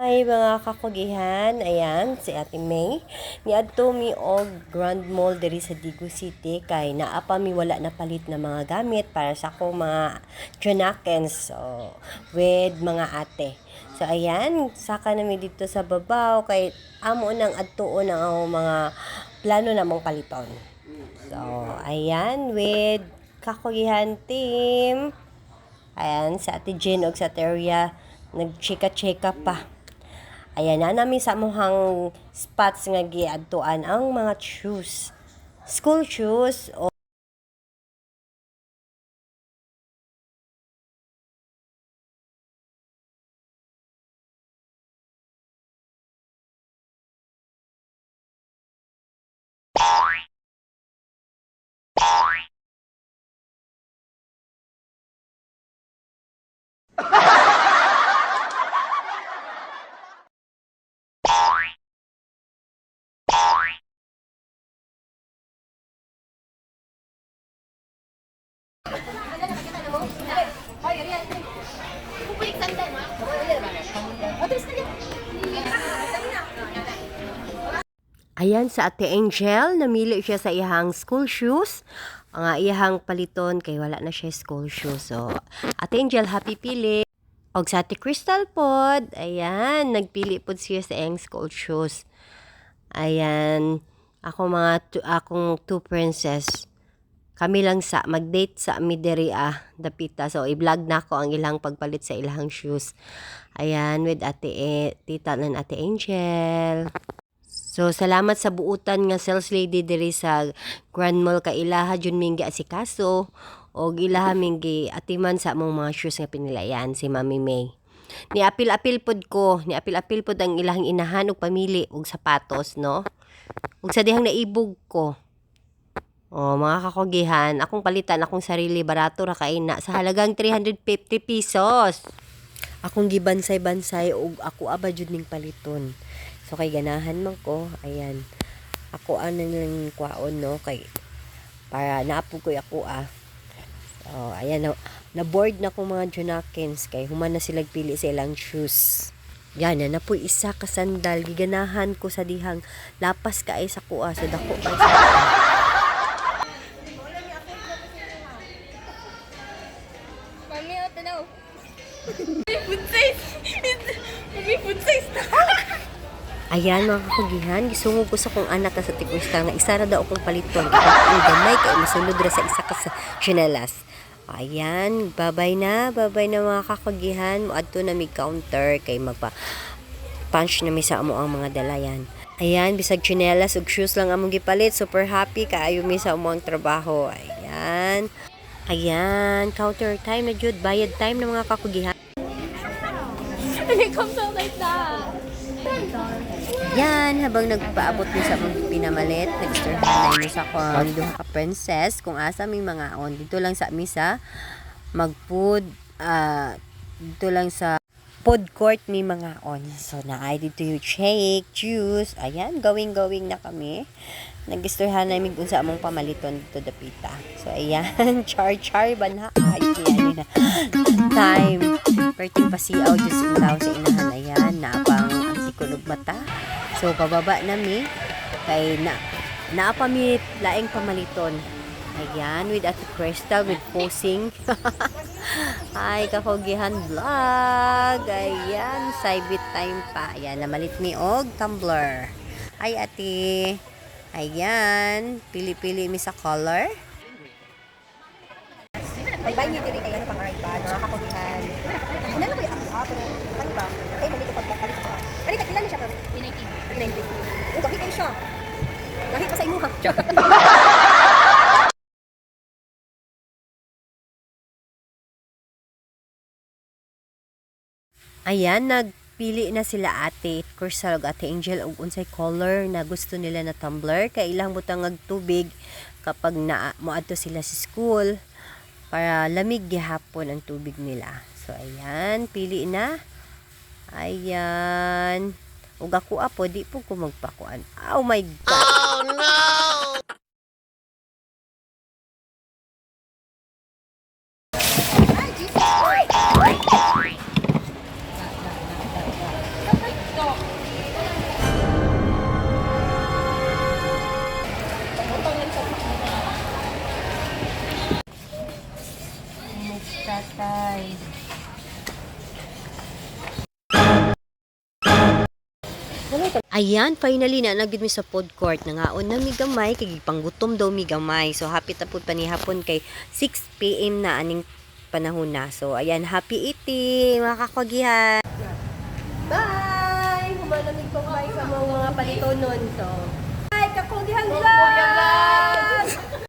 Ay mga kakugihan, ayan, si Ate May. Niadto mi og Grand Mall diri sa Digo City kay naa pa mi wala na palit na mga gamit para sa akong mga Jonakens with mga ate. So ayan, saka na mi dito sa babaw kay amo nang adtuon ang akong mga plano namong paliton. So ayan, with kakugihan team. Ayan, sa Ate Jen og sa Teria, nagchika-chika pa. Ayan na namin sa muhang spots nga giadtuan ang mga shoes. School shoes o ayan sa Ate Angel, namili siya sa iyahang school shoes. Ang iyahang paliton kay wala na siya school shoes. So, Ate Angel, happy pili. Og sa Ate Crystal pod, ayan, nagpili pod siya sa iyang school shoes. Ayan, akong two princess. Kami lang sa mag-date sa Midiri dapita. So i-vlog na ko ang ilang pagpalit sa ilang shoes. Ayan with tita ng Ate Angel. So salamat sa buutan nga sales lady diri sa Grand Mall kay ilaha jud minggi asikaso og ilaha minggi atiman sa among mga shoes nga pinilayan si Mami May. Niapil-apil pod ang ilahang inahan og pamili og sapatos no. Ug sa dihang naibog ko. Oh, mga kakugihan, akong palitan akong sarili barato ra kay na sa halagang 350 pesos. Akong gibansay-bansay og ako aba jud ning paliton. So kay ganahan man ko, ayan. Ako lang kwaon no kay para naapog ko ako So ayan na board na ko mga Jonakins kay human na sila pili sa ilang shoes. Yan na po isa ka sandal giganahan ko sa dihang lapas kaay sa kuha so dako pa sa Mami, o tanaw. Food size. Mami, food size na. Ayan mga kakugihan, gisungog ko sa kong anak sa Tikwista nga isa ra daw akong paliton. Ang gamay kay masulod ra sa isa ka sa chinelas. Ayan, babay na mga kakugihan. Moadto na mi counter kay magpa-punch na mi sa amo ang mga dalayan. Ayan, bisag chinelas ug shoes lang among gipalit. Super happy kaayo mi sa among trabaho. Ayan. Ayan, counter time na jud, bayad time ng mga kakugihan. Hindi ko sa like that. Yan, habang nagpaabot mo sa mga pinamalit, nag-stirhan mo sa kong duha ka princess, kung asa may mga on. Dito lang sa misa, mag-food, dito lang sa food court may mga on. So, naay dito yung shake, juice, ayan, going na kami. Nag-stirhan namin kung sa among pamaliton dito dapita. So, ayan, char banha. Ay, ayan na. Time. Perting pasiaw, just ulaw sa inahan. Ayan, napang antikulog mata. So, pababa nami kay naapa mi laing pamaliton. Ayan, with Ate Crystal, with posing. Ay, kakugihan vlog. Ayan, Cybit time pa. Ayan, namalit mi og tumbler. Ay, ate. Ayan, pili-pili mi sa color. Ay, bayi niyo diri kay ano pang iPad, mga kakugihan. Ano ba yung pero ano ba? Ay, mamito pagpapalit ko. Ano ka ilan siya pero? Pinaitin. 90. Oh, gamit kayo siya. Lahit pa sa imuha. Ayan, nagpili na sila Ate Crystal ug Ate Angel og unsay color na gusto nila na tumbler kay ilang butang ag tubig kapag moadto sila sa school para lamig gihapon ang tubig nila. So ayan, pili na. Ayan. Ug ako di po ko magpakuan. Oh my God. Oh no. tatay. Ayan, finally na nagid mi sa food court na ngaon na mi gamay kay panggutom daw mi gamay. So happy tapod panihapon kay 6 PM na aning panahon na. So ayan, happy eating mga kakugihan. Bye! Humalamig ko kayo sa mga palitonon. So, bye kakugihan vlog!